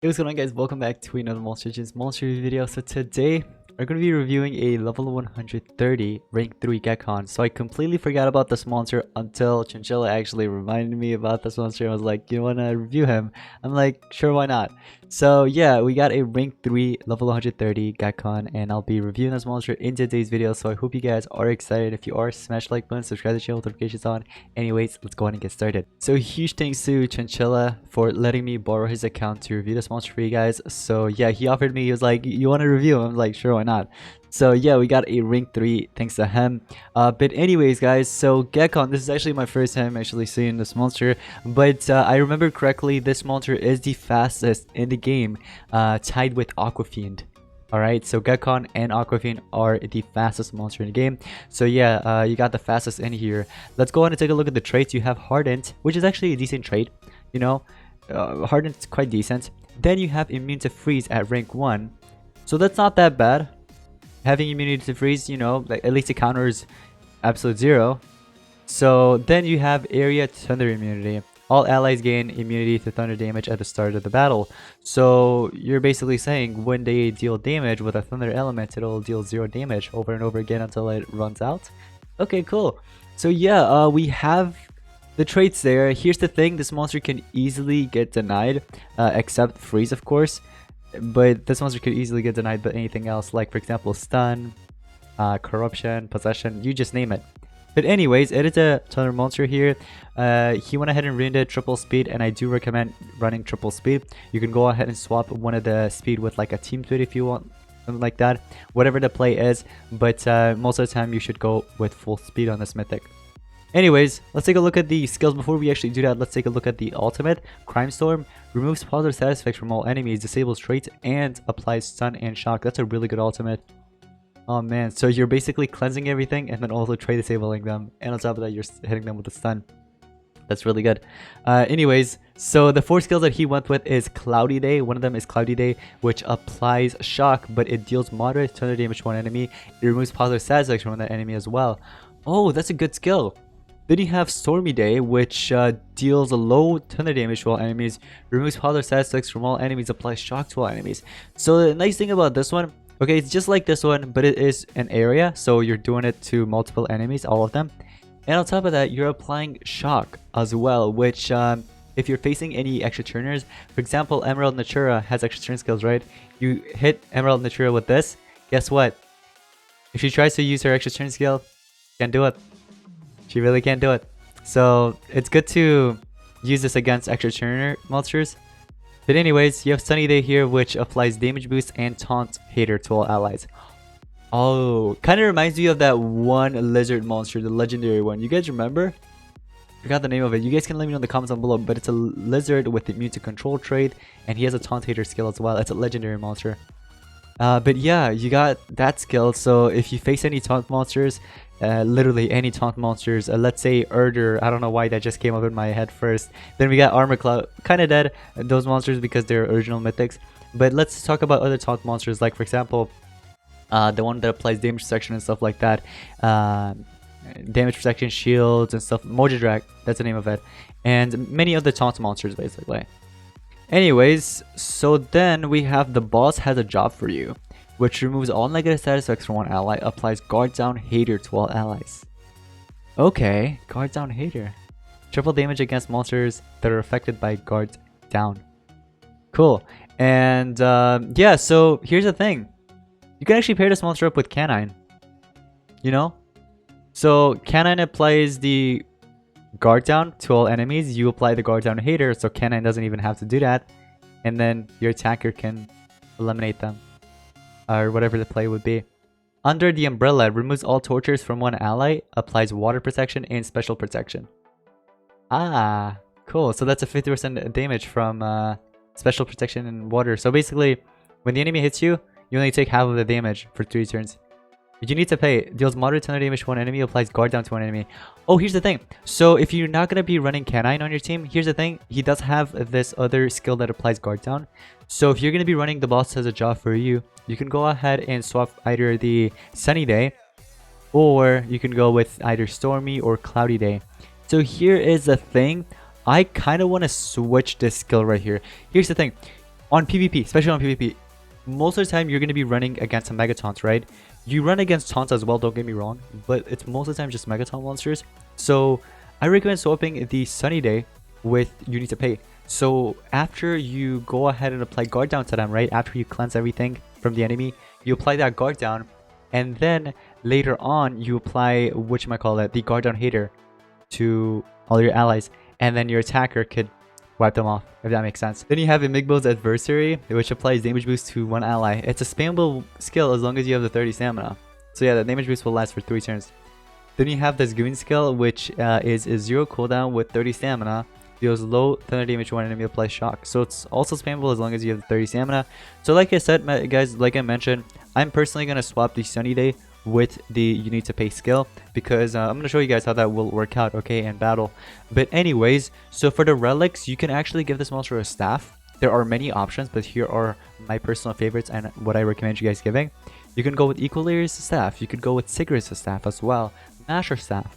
Hey, what's going on, guys? Welcome back to another monster review video. So today we're going to be reviewing a level 130 rank 3 Geckone. So I completely forgot about this monster until Chinchilla actually reminded me about this monster. I was like, you want to review him? I'm like, sure, why not? So yeah, we got a rank 3 level 130 Geckone, and I'll be reviewing this monster in today's video. So I hope you guys are excited. If you are, smash the like button, subscribe to the channel, notifications on. Anyways, let's go ahead and get started. So huge thanks to Chinchilla for letting me borrow his account to review this monster for you guys. So yeah, he offered me, he was like, you want to review? I'm like, sure, why not? So yeah, we got a rank 3 thanks to him. But anyways, guys, so Geckone, this is actually my first time actually seeing this monster, but I remember correctly, this monster is the fastest in the game, tied with Aquafiend. Alright, so Geckone and Aquafiend are the fastest monster in the game. So yeah, you got the fastest in here. Let's go ahead and take a look at the traits. You have Hardened, which is actually a decent trait, you know. Hardened's quite decent. Then you have Immune to Freeze at rank 1. So that's not that bad. Having immunity to freeze, you know, like at least it counters absolute 0. So then you have Area Thunder immunity. All allies gain immunity to thunder damage at the start of the battle. So you're basically saying when they deal damage with a thunder element, it'll deal 0 damage over and over again until it runs out. Okay, cool. So yeah, we have the traits there. Here's the thing, this monster can easily get denied, except freeze, of course. But this monster could easily get denied by anything else, like for example stun, corruption, possession, you just name it. But anyways, it is a thunder monster here. He went ahead and ruined it triple speed, and I do recommend running triple speed. You can go ahead and swap one of the speed with like a team speed if you want, something like that, whatever the play is. But most of the time you should go with full speed on this mythic. Anyways, let's take a look at the skills. Before we actually do that, let's take a look at the ultimate. Crime Storm removes positive side effects from all enemies, disables traits, and applies stun and shock. That's a really good ultimate. Oh man, so you're basically cleansing everything and then also trait disabling them, and on top of that you're hitting them with a stun. That's really good. Anyways, so the 4 skills that he went with is Cloudy Day. One of them is Cloudy Day, which applies shock, but it deals moderate thunder damage to one enemy. It removes positive side effects from that enemy as well. Oh, that's a good skill. Then you have Stormy Day, which deals a low thunder damage to all enemies, removes positive side effects from all enemies, applies shock to all enemies. So the nice thing about this one, okay, it's just like this one, but it is an area, so you're doing it to multiple enemies, all of them. And on top of that, you're applying shock as well, which if you're facing any extra turners, for example, Emerald Natura has extra turn skills, right? You hit Emerald Natura with this, guess what? If she tries to use her extra turn skill, can't do it. She really can't do it. So it's good to use this against extra turner monsters. But anyways, you have Sunny Day here, which applies damage boost and taunt hater to all allies. Oh, kind of reminds me of that one lizard monster, the legendary one. You guys remember? Forgot the name of it. You guys can let me know in the comments down below. But it's a lizard with the immune to control trait, and he has a taunt hater skill as well. It's a legendary monster. But yeah, you got that skill. So if you face any taunt monsters, literally any taunt monsters, let's say Urder, I don't know why that just came up in my head first. Then we got Armor Cloud, kind of dead, those monsters because they're original mythics. But let's talk about other taunt monsters, like for example, the one that applies damage protection and stuff like that. Damage protection, shields and stuff. Mojodrag, that's the name of it. And many other taunt monsters basically. Anyways, so then we have the boss has a job for you, which removes all negative side effects from one ally, applies guard down hater to all allies. Okay, guard down hater. Triple damage against monsters that are affected by guard down. Cool. And yeah, so here's the thing. You can actually pair this monster up with Canine. You know? So Canine applies the guard down to all enemies. You apply the guard down hater, so Canine doesn't even have to do that. And then your attacker can eliminate them. Or whatever the play would be. Under the umbrella, removes all tortures from one ally, applies water protection and special protection. Ah, cool. So that's a 50% damage from special protection and water. So basically, when the enemy hits you, you only take half of the damage for 3 turns. You need to pay. Deals moderate thunder damage to one enemy, applies guard down to one enemy. Oh, here's the thing. So if you're not going to be running Canine on your team, here's the thing. He does have this other skill that applies guard down. So if you're going to be running the boss as a job for you, you can go ahead and swap either the Sunny Day, or you can go with either Stormy or Cloudy Day. So here is the thing. I kind of want to switch this skill right here. Here's the thing. On PvP, especially on PvP, most of the time you're going to be running against some Megatons, right? You run against taunts as well, don't get me wrong, but it's most of the time just Megaton monsters. So I recommend swapping the Sunny Day with You Need to Pay. So after you go ahead and apply guard down to them, right? After you cleanse everything from the enemy, you apply that guard down, and then later on you apply, whatchamacallit, the guard down hater to all your allies, and then your attacker could wipe them off, if that makes sense. Then you have Enigma's Adversary, which applies damage boost to one ally. It's a spammable skill as long as you have the 30 stamina. So yeah, the damage boost will last for 3 turns. Then you have this Goon skill, which is a 0 cooldown with 30 stamina. Deals low thunder damage when enemy applies shock. So it's also spammable as long as you have the 30 stamina. So like I said, guys, like I mentioned, I'm personally going to swap the Sunny Day with the You Need to Pay skill, because I'm going to show you guys how that will work out, okay, in battle. But anyways, so for the relics, you can actually give this monster a staff. There are many options, but here are my personal favorites and what I recommend you guys giving. You can go with Equal Layers staff, you could go with Sigrid's staff as well, Masher staff,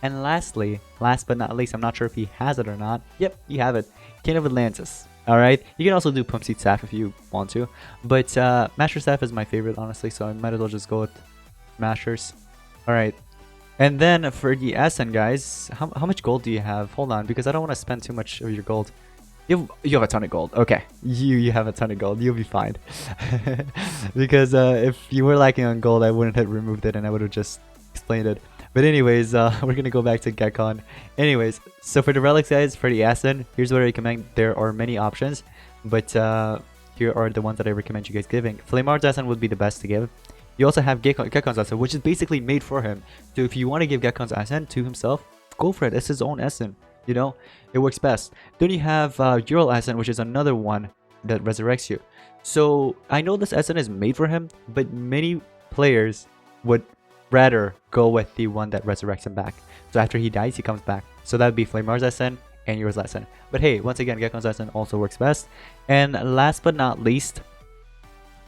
and lastly, last but not least, I'm not sure if he has it or not. Yep, you have it, King of Atlantis. Alright, you can also do Pumpseed staff if you want to, but Masher staff is my favorite, honestly, so I might as well just go with Mashers. Alright, and then for the Essen, guys, how much gold do you have? Hold on, because I don't want to spend too much of your gold. You have a ton of gold. Okay, you have a ton of gold. You'll be fine. Because if you were lacking on gold, I wouldn't have removed it and I would have just explained it. But anyways, we're gonna go back to Geckone. Anyways, so for the relics, guys, for the Essen, here's what I recommend. There are many options, but here are the ones that I recommend you guys giving. Flameart's Essen would be the best to give. You also have Geckone's Essen, which is basically made for him. So if you want to give Geckone's Essen to himself, go for it. It's his own Essen. You know, it works best. Then you have Ural Essen, which is another one that resurrects you. So I know this Essen is made for him, but many players would rather go with the one that resurrects him back. So after he dies, he comes back. So that would be Flameart's Essen and Ural's Essen. But hey, once again, Geckone's Essen also works best. And last but not least,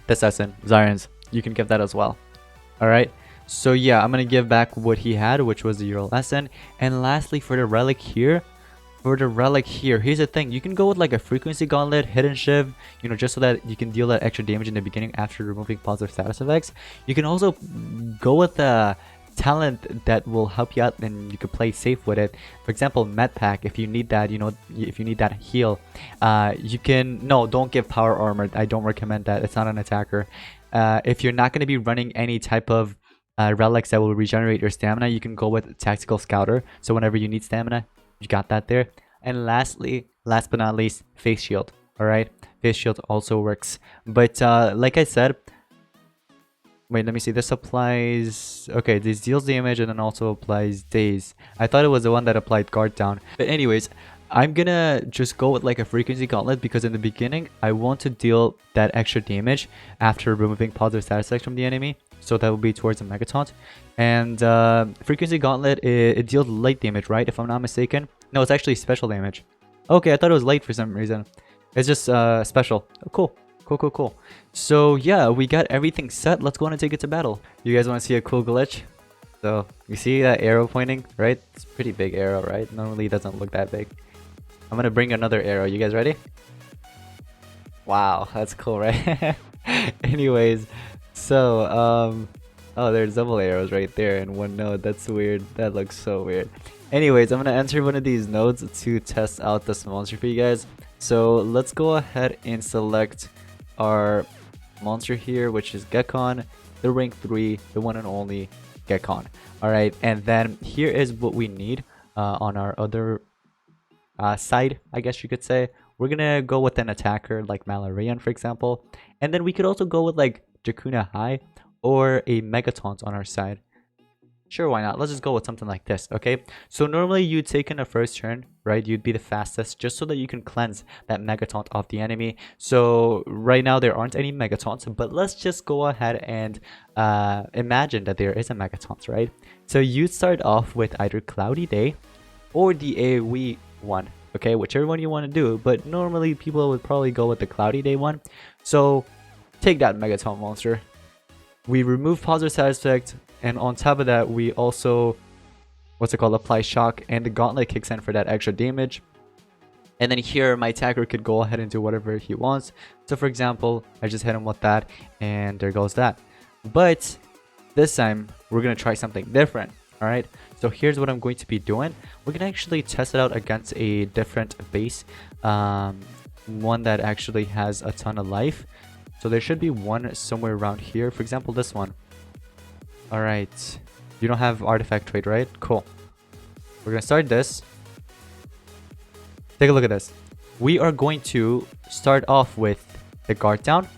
this Essen, Zion's. You can give that as well. Alright, so yeah, I'm gonna give back what he had, which was the Ural Essen. And lastly, for the relic here, here's the thing. You can go with like a frequency gauntlet, hidden shiv, you know, just so that you can deal that extra damage in the beginning after removing positive status effects. You can also go with a talent that will help you out and you can play safe with it. For example, med pack, if you need that, you know, if you need that heal, you can, no, don't give power armor. I don't recommend that. It's not an attacker. If you're not going to be running any type of relics that will regenerate your stamina, you can go with Tactical Scouter. So whenever you need stamina, you got that there. And lastly, last but not least, Face Shield. Alright, Face Shield also works. But like I said, wait, let me see. This applies, okay, this deals damage and then also applies daze. I thought it was the one that applied guard down. But anyways, I'm gonna just go with like a frequency gauntlet, because in the beginning I want to deal that extra damage after removing positive status effects from the enemy. So that will be towards the Megataunt. And frequency gauntlet, it deals light damage, right? If I'm not mistaken. No, it's actually special damage. Okay, I thought it was light for some reason. It's just special. Oh, cool. So yeah, we got everything set. Let's go on and take it to battle. You guys want to see a cool glitch? So you see that arrow pointing, right? It's a pretty big arrow, right? Normally it doesn't look that big. I'm gonna bring another arrow. You guys ready? Wow, that's cool, right? Anyways, so oh, there's double arrows right there in one node. That's weird. That looks so weird. Anyways, I'm gonna enter one of these nodes to test out this monster for you guys. So let's go ahead and select our monster here, which is Geckone, the rank 3, the one and only Geckone. Alright, and then here is what we need on our other side, I guess you could say. We're gonna go with an attacker like Malarian, for example. And then we could also go with like Geckone High or a Megataunt on our side. Sure, why not? Let's just go with something like this, okay? So normally you'd take in a first turn, right? You'd be the fastest just so that you can cleanse that Megataunt off the enemy. So right now there aren't any Megataunts, but let's just go ahead and imagine that there is a Megataunt, right? So you'd start off with either Cloudy Day or the AoE one, okay? Whichever one you want to do, but normally people would probably go with the Cloudy Day one. So take that Megataunt monster. We remove positive status effect, and on top of that, we also, apply shock, and the gauntlet kicks in for that extra damage. And then here, my attacker could go ahead and do whatever he wants. So for example, I just hit him with that, and there goes that. But this time, we're going to try something different. All right, so here's what I'm going to be doing. We're going to actually test it out against a different base. One that actually has a ton of life. So there should be one somewhere around here. For example, this one. All right, you don't have artifact trade, right? Cool. We're going to start this. Take a look at this. We are going to start off with the guard down.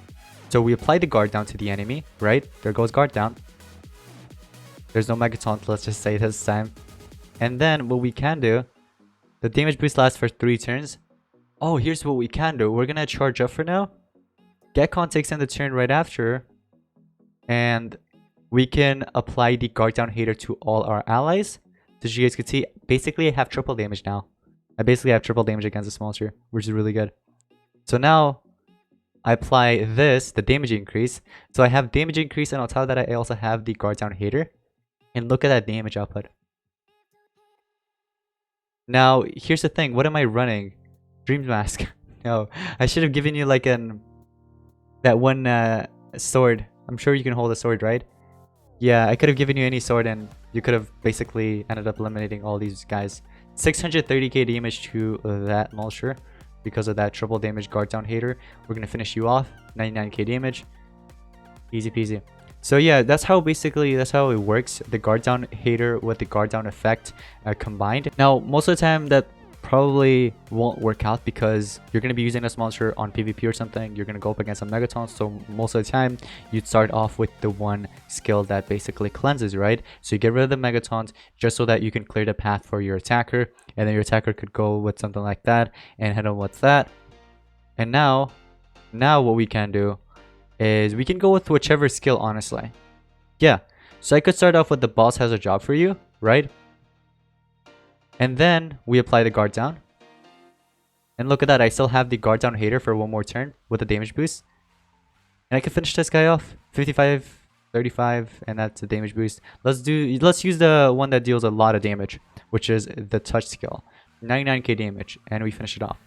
So we apply the guard down to the enemy, right? There goes guard down. There's no Megaton, let's just say this time. And then what we can do, the damage boost lasts for 3 turns. Oh, here's what we can do. We're going to charge up for now. Geckone takes in the turn right after. And we can apply the guard down hater to all our allies. So as you guys can see, basically I have triple damage now. I basically have triple damage against this monster, which is really good. So now I apply this, the damage increase. So I have damage increase, and on top of that I also have the guard down hater. And look at that damage output. Now, here's the thing. What am I running? Dream Mask. No, I should have given you like that one sword. I'm sure you can hold a sword, right? Yeah, I could have given you any sword and you could have basically ended up eliminating all these guys. 630k damage to that monster because of that triple damage guard down hater. We're going to finish you off. 99k damage. Easy peasy. So yeah, that's how it works. The guard down hater with the guard down effect combined. Now, most of the time that probably won't work out because you're going to be using this monster on PvP or something. You're going to go up against some Megatons, so most of the time you'd start off with the one skill that basically cleanses, right? So you get rid of the Megatons just so that you can clear the path for your attacker, and then your attacker could go with something like that and hit him with that. And now what we can do is we can go with whichever skill, honestly. Yeah, so I could start off with the boss has a job for you, right? And then we apply the guard down. And look at that, I still have the guard down hater for one more turn with a damage boost. And I can finish this guy off. 55, 35, and that's a damage boost. Let's use the one that deals a lot of damage, which is the touch skill. 99k damage, and we finish it off.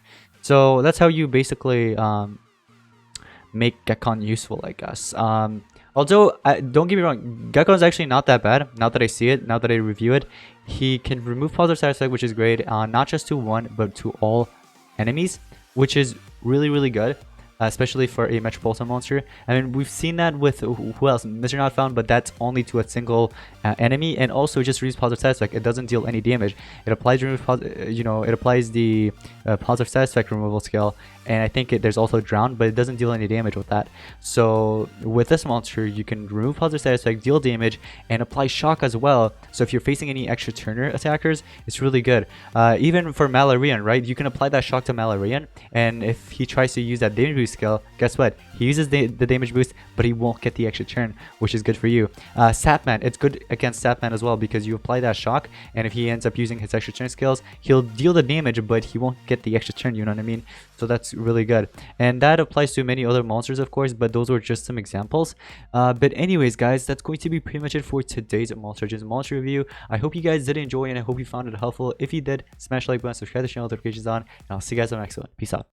So that's how you basically make Geckone useful, I guess. Although, don't get me wrong, Geckone is actually not that bad. Now that I see it, now that I review it, he can remove positive side effect, which is great. Not just to one, but to all enemies, which is really, really good. Especially for a Metropolitan monster. I mean, we've seen that with who else? Mr. Not Found, but that's only to a single enemy, and also just removes positive side effect. It doesn't deal any damage. It applies it applies the positive side effect removal skill, and I think there's also drown, but it doesn't deal any damage with that. So with this monster, you can remove positive side effect, deal damage, and apply shock as well. So if you're facing any extra turner attackers, it's really good. Even for Malarian, right? You can apply that shock to Malarian, and if he tries to use that damage boost skill, guess what? He uses the damage boost, but he won't get the extra turn, which is good for you. Sapman, it's good against Sapman as well because you apply that shock, and if he ends up using his extra turn skills, he'll deal the damage, but he won't get the extra turn, you know what I mean? So that's really good. And that applies to many other monsters, of course, but those were just some examples. But anyways, guys, that's going to be pretty much it for today's Monster review. I hope you guys did enjoy, and I hope you found it helpful. If you did, smash the like button, subscribe to the channel, notifications on, and I'll see you guys on the next one. Peace out.